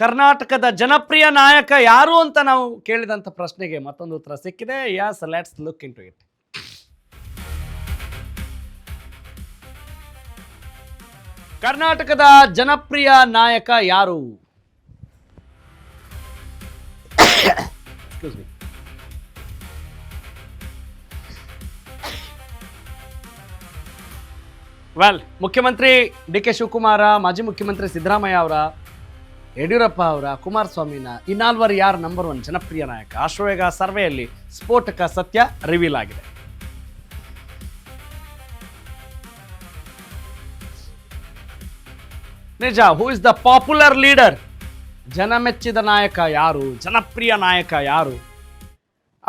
ಕರ್ನಾಟಕದ ಜನಪ್ರಿಯ ನಾಯಕ ಯಾರು ಅಂತ ನಾವು ಕೇಳಿದಂಥ ಪ್ರಶ್ನೆಗೆ ಮತ್ತೊಂದು ಉತ್ತರ ಸಿಕ್ಕಿದೆ. Yes, let's look into it. ಕರ್ನಾಟಕದ ಜನಪ್ರಿಯ ನಾಯಕ ಯಾರು? Excuse me. ವೆಲ್, ಮುಖ್ಯಮಂತ್ರಿ ಡಿ ಕೆ ಶಿವಕುಮಾರ, ಮಾಜಿ ಮುಖ್ಯಮಂತ್ರಿ ಸಿದ್ದರಾಮಯ್ಯ ಅವರ, ಯಡಿಯೂರಪ್ಪ ಅವರ, ಕುಮಾರಸ್ವಾಮಿನ ಈ ನಾಲ್ವರು ಯಾರು ನಂಬರ್ 1 ಜನಪ್ರಿಯ ನಾಯಕ? ಅಶ್ವವೇಗ ಸರ್ವೆಯಲ್ಲಿ ಸ್ಫೋಟಕ ಸತ್ಯ ರಿವೀಲ್ ಆಗಿದೆ. ನಿಜ. Who is the popular leader? ಜನಮೆಚ್ಚಿದ ನಾಯಕ ಯಾರು? ಜನಪ್ರಿಯ ನಾಯಕ ಯಾರು?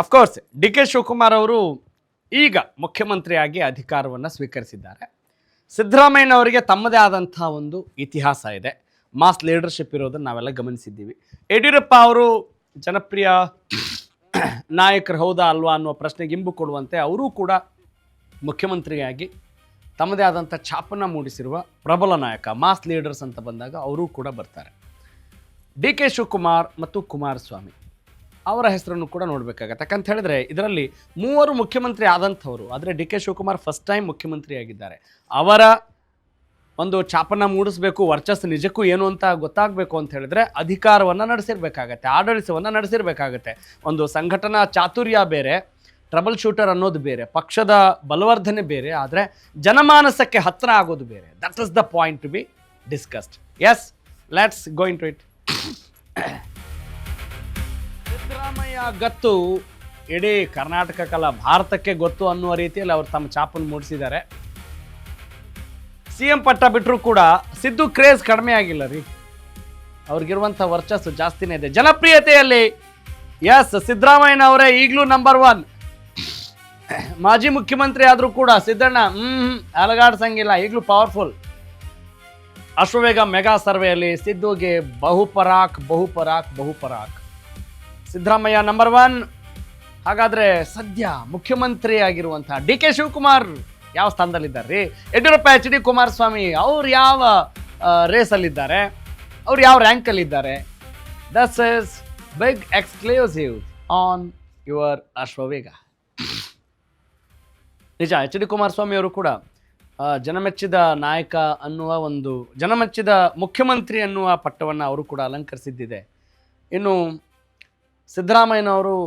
ಅಫ್ಕೋರ್ಸ್ ಡಿ ಕೆ ಶಿವಕುಮಾರ್ ಅವರು ಈಗ ಮುಖ್ಯಮಂತ್ರಿಯಾಗಿ ಅಧಿಕಾರವನ್ನು ಸ್ವೀಕರಿಸಿದ್ದಾರೆ. ಸಿದ್ದರಾಮಯ್ಯನವರಿಗೆ ತಮ್ಮದೇ ಆದಂಥ ಒಂದು ಇತಿಹಾಸ ಇದೆ, ಮಾಸ್ ಲೀಡರ್ಶಿಪ್ ಇರೋದನ್ನು ನಾವೆಲ್ಲ ಗಮನಿಸಿದ್ದೀವಿ. ಯಡಿಯೂರಪ್ಪ ಅವರು ಜನಪ್ರಿಯ ನಾಯಕರು ಹೌದಾ ಅಲ್ವಾ ಅನ್ನುವ ಪ್ರಶ್ನೆಗೆ ಇಂಬು ಕೊಡುವಂತೆ ಅವರು ಕೂಡ ಮುಖ್ಯಮಂತ್ರಿಯಾಗಿ ತಮ್ಮದೇ ಆದಂಥ ಛಾಪನ್ನು ಮೂಡಿಸಿರುವ ಪ್ರಬಲ ನಾಯಕ, ಮಾಸ್ ಲೀಡರ್ಸ್ ಅಂತ ಬಂದಾಗ ಅವರು ಕೂಡ ಬರ್ತಾರೆ. ಡಿ ಕೆ ಶಿವಕುಮಾರ್ ಮತ್ತು ಕುಮಾರಸ್ವಾಮಿ ಅವರ ಹೆಸರನ್ನು ಕೂಡ ನೋಡಬೇಕಾಗತ್ತೆ. ಯಾಕಂತ ಹೇಳಿದ್ರೆ ಇದರಲ್ಲಿ ಮೂವರು ಮುಖ್ಯಮಂತ್ರಿ ಆದಂಥವರು, ಆದರೆ D K Shivakumar first time ಮುಖ್ಯಮಂತ್ರಿ ಆಗಿದ್ದಾರೆ. ಅವರ ಒಂದು ಛಾಪನ್ನು ಮೂಡಿಸಬೇಕು, ವರ್ಚಸ್ಸು ನಿಜಕ್ಕೂ ಏನು ಅಂತ ಗೊತ್ತಾಗಬೇಕು ಅಂತ ಹೇಳಿದ್ರೆ ಅಧಿಕಾರವನ್ನು ನಡೆಸಿರ್ಬೇಕಾಗತ್ತೆ, ಆಡಳಿತವನ್ನು ನಡೆಸಿರ್ಬೇಕಾಗತ್ತೆ. ಒಂದು ಸಂಘಟನಾ ಚಾತುರ್ಯ ಬೇರೆ, ಟ್ರಬಲ್ ಶೂಟರ್ ಅನ್ನೋದು ಬೇರೆ, ಪಕ್ಷದ ಬಲವರ್ಧನೆ ಬೇರೆ, ಆದರೆ ಜನಮಾನಸಕ್ಕೆ ಹತ್ತಿರ ಆಗೋದು ಬೇರೆ. That is the point to be discussed. Yes, let's go into it. Siddaramaiah ಗತ್ತು ಇಡೀ ಕರ್ನಾಟಕಕ್ಕಲ್ಲ ಭಾರತಕ್ಕೆ ಗೊತ್ತು ಅನ್ನುವ ರೀತಿಯಲ್ಲಿ ಅವರು ತಮ್ಮ ಛಾಪನ್ನು ಮೂಡಿಸಿದ್ದಾರೆ. CM ಪಟ್ಟ ಬಿಟ್ಟರು ಕೂಡ ಸಿದ್ದು ಕ್ರೇಜ್ ಕಡಿಮೆ ಆಗಿಲ್ಲ ರೀ, ಅವ್ರಿಗಿರುವಂಥ ವರ್ಚಸ್ಸು ಜಾಸ್ತಿನೇ ಇದೆ ಜನಪ್ರಿಯತೆಯಲ್ಲಿ. ಎಸ್, ಸಿದ್ದರಾಮಯ್ಯನವರೇ ಈಗಲೂ ನಂಬರ್ 1. ಮಾಜಿ ಮುಖ್ಯಮಂತ್ರಿ ಆದರೂ ಕೂಡ ಸಿದ್ದಣ್ಣ ಅಲಗಾಡ್ಸಂಗಿಲ್ಲ, ಈಗಲೂ ಪವರ್ಫುಲ್. ಅಶ್ವವೇಗ ಮೆಗಾ ಸರ್ವೆಯಲ್ಲಿ ಸಿದ್ದುಗೆ ಬಹುಪರಾಕ್. ಸಿದ್ದರಾಮಯ್ಯ ನಂಬರ್ 1. ಹಾಗಾದ್ರೆ ಸದ್ಯ ಮುಖ್ಯಮಂತ್ರಿ ಆಗಿರುವಂತಹ ಡಿ ಕೆ ಶಿವಕುಮಾರ್ ಯಾವ ಸ್ಥಾನದಲ್ಲಿದ್ದಾರೆ ರೀ? ಯಡಿಯೂರಪ್ಪ, HD ಕುಮಾರಸ್ವಾಮಿ ಅವ್ರು ಯಾವ ರೇಸಲ್ಲಿದ್ದಾರೆ? ಅವ್ರು ಯಾವ ರ್ಯಾಂಕಲ್ಲಿದ್ದಾರೆ? This is big exclusive on your Ashwavega. ನಿಜ, HD ಕುಮಾರಸ್ವಾಮಿ ಅವರು ಕೂಡ ಜನಮೆಚ್ಚಿದ ನಾಯಕ ಅನ್ನುವ ಒಂದು, ಜನಮೆಚ್ಚಿದ ಮುಖ್ಯಮಂತ್ರಿ ಅನ್ನುವ ಪಟ್ಟವನ್ನು ಅವರು ಕೂಡ ಅಲಂಕರಿಸಿದ್ದಿದೆ. ಇನ್ನು ಸಿದ್ದರಾಮಯ್ಯನವರು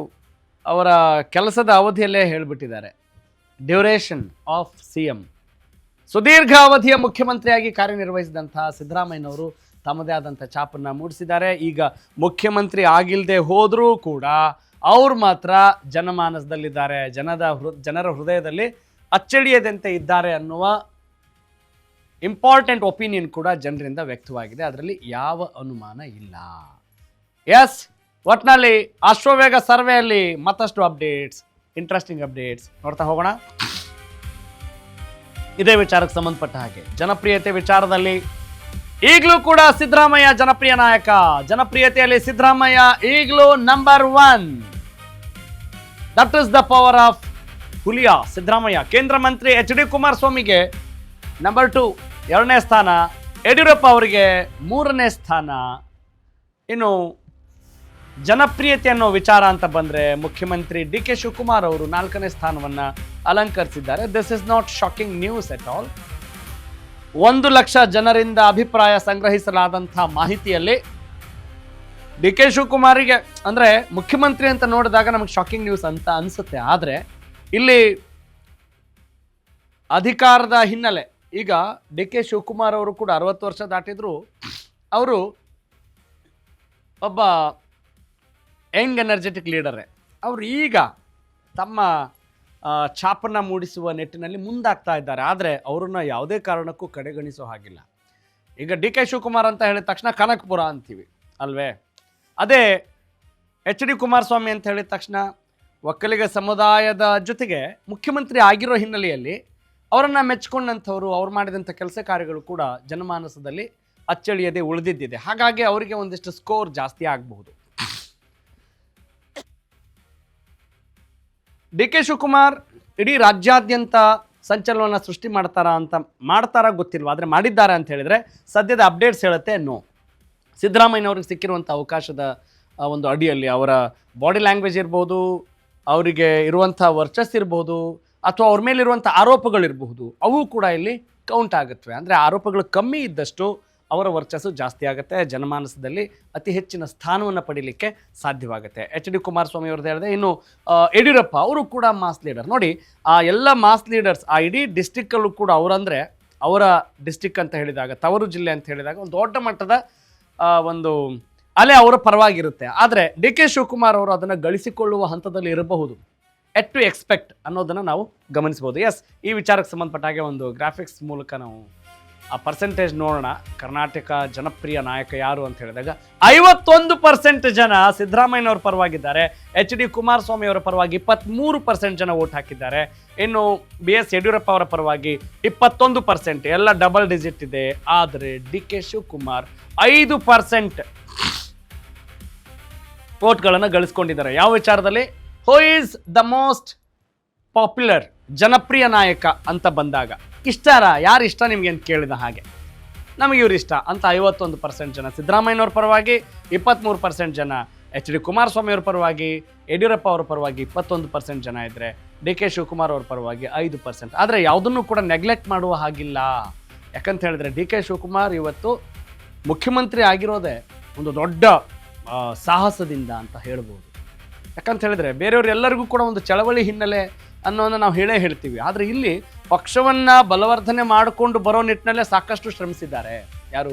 ಅವರ ಕೆಲಸದ ಅವಧಿಯಲ್ಲೇ ಹೇಳಿಬಿಟ್ಟಿದ್ದಾರೆ, ಡ್ಯೂರೇಷನ್ ಆಫ್ CM. ಸುದೀರ್ಘ ಅವಧಿಯ ಮುಖ್ಯಮಂತ್ರಿಯಾಗಿ ಕಾರ್ಯನಿರ್ವಹಿಸಿದಂತಹ ಸಿದ್ದರಾಮಯ್ಯನವರು ತಮ್ಮದೇ ಆದಂಥ ಛಾಪನ್ನು ಮೂಡಿಸಿದ್ದಾರೆ. ಈಗ ಮುಖ್ಯಮಂತ್ರಿ ಆಗಿಲ್ಲದೆ ಹೋದರೂ ಕೂಡ ಅವ್ರು ಮಾತ್ರ ಜನಮಾನಸದಲ್ಲಿದ್ದಾರೆ, ಜನರ ಹೃದಯದಲ್ಲಿ ಅಚ್ಚಳಿಯದಂತೆ ಇದ್ದಾರೆ ಅನ್ನುವ ಇಂಪಾರ್ಟೆಂಟ್ ಒಪಿನಿಯನ್ ಕೂಡ ಜನರಿಂದ ವ್ಯಕ್ತವಾಗಿದೆ. ಅದರಲ್ಲಿ ಯಾವ ಅನುಮಾನ ಇಲ್ಲ. ಎಸ್, ಒಟ್ನಲ್ಲಿ ಅಶ್ವವೇಗ ಸರ್ವೆಯಲ್ಲಿ ಮತ್ತಷ್ಟು ಅಪ್ಡೇಟ್ಸ್, ಇಂಟ್ರೆಸ್ಟಿಂಗ್ ಅಪ್ಡೇಟ್ಸ್ ನೋಡ್ತಾ ಹೋಗೋಣ. ಇದೇ ವಿಚಾರಕ್ಕೆ ಸಂಬಂಧಪಟ್ಟ ಹಾಗೆ ಜನಪ್ರಿಯತೆ ವಿಚಾರದಲ್ಲಿ ಈಗಲೂ ಕೂಡ ಸಿದ್ದರಾಮಯ್ಯ ಜನಪ್ರಿಯ ನಾಯಕ. ಜನಪ್ರಿಯತೆಯಲ್ಲಿ ಸಿದ್ದರಾಮಯ್ಯ ಈಗಲೂ number 1. That is the power of ಹುಲಿಯ ಸಿದ್ದರಾಮಯ್ಯ. ಕೇಂದ್ರ ಮಂತ್ರಿ HD ಕುಮಾರಸ್ವಾಮಿಗೆ ನಂಬರ್ 2 2ನೇ ಸ್ಥಾನ, ಯಡಿಯೂರಪ್ಪ ಅವರಿಗೆ 3ನೇ ಸ್ಥಾನ. ಇನ್ನು ಜನಪ್ರಿಯತೆ ಅನ್ನೋ ವಿಚಾರ ಅಂತ ಬಂದರೆ ಮುಖ್ಯಮಂತ್ರಿ ಡಿ ಕೆ ಶಿವಕುಮಾರ್ ಅವರು 4ನೇ ಸ್ಥಾನವನ್ನು ಅಲಂಕರಿಸಿದ್ದಾರೆ. This is not shocking news at all. 1 lakh ಜನರಿಂದ ಅಭಿಪ್ರಾಯ ಸಂಗ್ರಹಿಸಲಾದಂಥ ಮಾಹಿತಿಯಲ್ಲಿ ಡಿ ಕೆ ಶಿವಕುಮಾರಿಗೆ, ಅಂದರೆ ಮುಖ್ಯಮಂತ್ರಿ ಅಂತ ನೋಡಿದಾಗ ನಮಗೆ ಶಾಕಿಂಗ್ ನ್ಯೂಸ್ ಅಂತ ಅನಿಸುತ್ತೆ. ಆದರೆ ಇಲ್ಲಿ ಅಧಿಕಾರದ ಹಿನ್ನೆಲೆ, ಈಗ ಡಿ ಕೆ ಶಿವಕುಮಾರ್ ಅವರು ಕೂಡ 60 ವರ್ಷ ದಾಟಿದ್ರು ಅವರು ಒಬ್ಬ ಯಂಗ್ ಎನರ್ಜೆಟಿಕ್ ಲೀಡರೇ. ಅವರು ಈಗ ತಮ್ಮ ಛಾಪನ್ನು ಮೂಡಿಸುವ ನಿಟ್ಟಿನಲ್ಲಿ ಮುಂದಾಗ್ತಾ ಇದ್ದಾರೆ. ಆದರೆ ಅವರನ್ನು ಯಾವುದೇ ಕಾರಣಕ್ಕೂ ಕಡೆಗಣಿಸೋ ಹಾಗಿಲ್ಲ. ಈಗ ಡಿ ಕೆ ಶಿವಕುಮಾರ್ ಅಂತ ಹೇಳಿದ ತಕ್ಷಣ ಕನಕಪುರ ಅಂತೀವಿ ಅಲ್ವೇ? ಅದೇ HD ಕುಮಾರಸ್ವಾಮಿ ಅಂತ ಹೇಳಿದ ತಕ್ಷಣ ಒಕ್ಕಲಿಗ ಸಮುದಾಯದ ಜೊತೆಗೆ ಮುಖ್ಯಮಂತ್ರಿ ಆಗಿರೋ ಹಿನ್ನೆಲೆಯಲ್ಲಿ ಅವರನ್ನು ಮೆಚ್ಚಿಕೊಂಡಂಥವ್ರು, ಅವ್ರು ಮಾಡಿದಂಥ ಕೆಲಸ ಕಾರ್ಯಗಳು ಕೂಡ ಜನಮಾನಸದಲ್ಲಿ ಅಚ್ಚಳಿಯದೆ ಉಳಿದಿದ್ದಿದೆ. ಹಾಗಾಗಿ ಅವರಿಗೆ ಒಂದಿಷ್ಟು ಸ್ಕೋರ್ ಜಾಸ್ತಿ ಆಗಬಹುದು. ಡಿ ಕೆ ಶಿವಕುಮಾರ್ ಇಡೀ ರಾಜ್ಯಾದ್ಯಂತ ಸಂಚಲನವನ್ನು ಸೃಷ್ಟಿ ಮಾಡ್ತಾರಾ ಗೊತ್ತಿಲ್ವ, ಆದರೆ ಮಾಡಿದ್ದಾರೆ ಅಂತ ಹೇಳಿದರೆ ಸದ್ಯದ ಅಪ್ಡೇಟ್ಸ್ ಹೇಳುತ್ತೆ ನೋ. ಸಿದ್ದರಾಮಯ್ಯನವ್ರಿಗೆ ಸಿಕ್ಕಿರುವಂಥ ಅವಕಾಶದ ಒಂದು ಅಡಿಯಲ್ಲಿ ಅವರ ಬಾಡಿ ಲ್ಯಾಂಗ್ವೇಜ್ ಇರ್ಬೋದು, ಅವರಿಗೆ ಇರುವಂಥ ವರ್ಚಸ್ ಇರ್ಬೋದು, ಅಥವಾ ಅವ್ರ ಮೇಲಿರುವಂಥ ಆರೋಪಗಳಿರಬಹುದು, ಅವು ಕೂಡ ಇಲ್ಲಿ ಕೌಂಟ್ ಆಗುತ್ತವೆ. ಅಂದರೆ ಆರೋಪಗಳು ಕಮ್ಮಿ ಇದ್ದಷ್ಟು ಅವರ ವರ್ಚಸ್ಸು ಜಾಸ್ತಿ ಆಗುತ್ತೆ, ಜನಮಾನಸದಲ್ಲಿ ಅತಿ ಹೆಚ್ಚಿನ ಸ್ಥಾನವನ್ನು ಪಡೀಲಿಕ್ಕೆ ಸಾಧ್ಯವಾಗುತ್ತೆ. ಎಚ್ ಡಿ ಕುಮಾರಸ್ವಾಮಿ ಅವ್ರದ್ದು ಹೇಳಿದೆ. ಇನ್ನು ಯಡಿಯೂರಪ್ಪ ಅವರು ಕೂಡ ಮಾಸ್ ಲೀಡರ್. ನೋಡಿ, ಆ ಎಲ್ಲ ಮಾಸ್ ಲೀಡರ್ಸ್ ಆ ಇಡೀ ಡಿಸ್ಟಿಕ್ಕಲ್ಲೂ ಕೂಡ ಅವರಂದರೆ ಅವರ ಡಿಸ್ಟಿಕ್ ಅಂತ ಹೇಳಿದಾಗ, ತವರು ಜಿಲ್ಲೆ ಅಂತ ಹೇಳಿದಾಗ ಒಂದು ದೊಡ್ಡ ಮಟ್ಟದ ಒಂದು ಅಲೆ ಅವರ ಪರವಾಗಿರುತ್ತೆ. ಆದರೆ ಡಿ ಕೆ ಶಿವಕುಮಾರ್ ಅವರು ಅದನ್ನು ಗಳಿಸಿಕೊಳ್ಳುವ ಹಂತದಲ್ಲಿ ಇರಬಹುದು. ಎಟ್ ಟು ಎಕ್ಸ್ಪೆಕ್ಟ್ ಅನ್ನೋದನ್ನು ನಾವು ಗಮನಿಸ್ಬೋದು. ಎಸ್, ಈ ವಿಚಾರಕ್ಕೆ ಸಂಬಂಧಪಟ್ಟ ಹಾಗೆ ಒಂದು ಗ್ರಾಫಿಕ್ಸ್ ಮೂಲಕ ನಾವು ಆ ಪರ್ಸೆಂಟೇಜ್ ನೋಡೋಣ. ಕರ್ನಾಟಕ ಜನಪ್ರಿಯ ನಾಯಕ ಯಾರು ಅಂತ ಹೇಳಿದಾಗ 51% ಜನ ಸಿದ್ದರಾಮಯ್ಯನವ್ರ ಪರವಾಗಿದ್ದಾರೆ. ಎಚ್ ಡಿ ಕುಮಾರಸ್ವಾಮಿ ಅವರ ಪರವಾಗಿ 23% ಜನ ವೋಟ್ ಹಾಕಿದ್ದಾರೆ. ಇನ್ನು ಬಿ ಎಸ್ ಯಡಿಯೂರಪ್ಪ ಅವರ ಪರವಾಗಿ 21%, ಎಲ್ಲ ಡಬಲ್ ಡಿಜಿಟ್ ಇದೆ. ಆದರೆ ಡಿ ಕೆ ಶಿವಕುಮಾರ್ 5% ವೋಟ್ಗಳನ್ನು ಗಳಿಸ್ಕೊಂಡಿದ್ದಾರೆ. ಯಾವ ವಿಚಾರದಲ್ಲಿ? Who is the most popular, ಜನಪ್ರಿಯ ನಾಯಕ ಅಂತ ಬಂದಾಗ ಯಾರು ಇಷ್ಟ ನಿಮಗೆ ಅಂತ ಕೇಳಿದ ಹಾಗೆ ನಮಗೆ ಇವ್ರು ಇಷ್ಟ ಅಂತ 51% ಜನ ಸಿದ್ದರಾಮಯ್ಯನವ್ರ ಪರವಾಗಿ, 23% ಜನ ಎಚ್ ಡಿ ಕುಮಾರಸ್ವಾಮಿ ಅವ್ರ ಪರವಾಗಿ, ಯಡಿಯೂರಪ್ಪ ಅವ್ರ ಪರವಾಗಿ 21% ಜನ ಇದ್ದರೆ ಡಿ ಕೆ ಶಿವಕುಮಾರ್ ಅವ್ರ ಪರವಾಗಿ 5%. ಆದರೆ ಯಾವುದನ್ನು ಕೂಡ ನೆಗ್ಲೆಕ್ಟ್ ಮಾಡುವ ಹಾಗಿಲ್ಲ. ಯಾಕಂತ ಹೇಳಿದ್ರೆ ಡಿ ಕೆ ಶಿವಕುಮಾರ್ ಇವತ್ತು ಮುಖ್ಯಮಂತ್ರಿ ಆಗಿರೋದೇ ಒಂದು ದೊಡ್ಡ ಸಾಹಸದಿಂದ ಅಂತ ಹೇಳ್ಬೋದು. ಯಾಕಂತ ಹೇಳಿದ್ರೆ ಬೇರೆಯವ್ರೆಲ್ಲರಿಗೂ ಕೂಡ ಒಂದು ಚಳವಳಿ ಹಿನ್ನೆಲೆ ಅನ್ನೋದನ್ನು ನಾವು ಹೇಳ್ತೀವಿ. ಆದರೆ ಇಲ್ಲಿ ಪಕ್ಷವನ್ನು ಬಲವರ್ಧನೆ ಮಾಡಿಕೊಂಡು ಬರೋ ನಿಟ್ಟಿನಲ್ಲೇ ಸಾಕಷ್ಟು ಶ್ರಮಿಸಿದ್ದಾರೆ. ಯಾರು?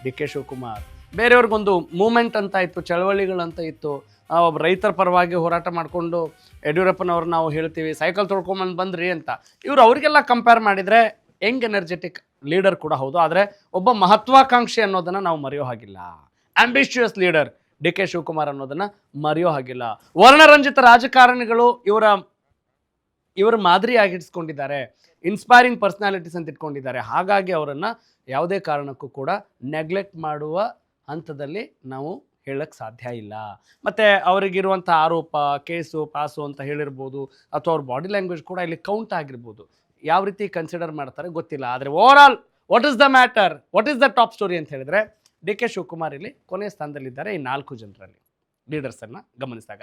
D K Shivakumar. ಬೇರೆಯವ್ರಿಗೊಂದು ಮೂಮೆಂಟ್ ಅಂತ ಇತ್ತು, ಚಳವಳಿಗಳಂತ ಇತ್ತು. ಒಬ್ಬ ರೈತರ ಪರವಾಗಿ ಹೋರಾಟ ಮಾಡಿಕೊಂಡು ಯಡಿಯೂರಪ್ಪನವ್ರು ನಾವು ಹೇಳ್ತೀವಿ ಸೈಕಲ್ ತೊಳ್ಕೊಂಬಂದು ಬಂದ್ರಿ ಅಂತ. ಇವರು ಅವರಿಗೆಲ್ಲ ಕಂಪೇರ್ ಮಾಡಿದರೆ ಯಂಗ್ ಎನರ್ಜೆಟಿಕ್ ಲೀಡರ್ ಕೂಡ ಹೌದು. ಆದರೆ ಒಬ್ಬ ಮಹತ್ವಾಕಾಂಕ್ಷಿ ಅನ್ನೋದನ್ನು ನಾವು ಮರೆಯೋ ಹಾಗಿಲ್ಲ. Ambitious leader D K Shivakumar ಅನ್ನೋದನ್ನು ಮರೆಯೋ ಹಾಗಿಲ್ಲ. ವರ್ಣರಂಜಿತ ರಾಜಕಾರಣಿಗಳು ಇವರ ಮಾದರಿಯಾಗಿಡ್ಸ್ಕೊಂಡಿದ್ದಾರೆ, ಇನ್ಸ್ಪೈರಿಂಗ್ ಪರ್ಸನಾಲಿಟೀಸ್ ಅಂತ ಇಟ್ಕೊಂಡಿದ್ದಾರೆ. ಹಾಗಾಗಿ ಅವರನ್ನು ಯಾವುದೇ ಕಾರಣಕ್ಕೂ ಕೂಡ ನೆಗ್ಲೆಕ್ಟ್ ಮಾಡುವ ಹಂತದಲ್ಲಿ ನಾವು ಹೇಳಕ್ಕೆ ಸಾಧ್ಯ ಇಲ್ಲ. ಮತ್ತು ಅವರಿಗಿರುವಂಥ ಆರೋಪ, ಕೇಸು ಪಾಸು ಅಂತ ಹೇಳಿರ್ಬೋದು, ಅಥವಾ ಅವ್ರ ಬಾಡಿ ಲ್ಯಾಂಗ್ವೇಜ್ ಕೂಡ ಇಲ್ಲಿ ಕೌಂಟ್ ಆಗಿರ್ಬೋದು. ಯಾವ ರೀತಿ ಕನ್ಸಿಡರ್ ಮಾಡ್ತಾರೆ ಗೊತ್ತಿಲ್ಲ. ಆದರೆ over all what is the matter, what is the top story ಅಂತ ಹೇಳಿದ್ರೆ ಡಿ ಕೆ ಶಿವಕುಮಾರ್ ಇಲ್ಲಿ ಕೊನೆಯ ಸ್ಥಾನದಲ್ಲಿದ್ದಾರೆ ಈ 4 ಜನರಲ್ಲಿ ಲೀಡರ್ಸನ್ನು ಗಮನಿಸಿದಾಗ.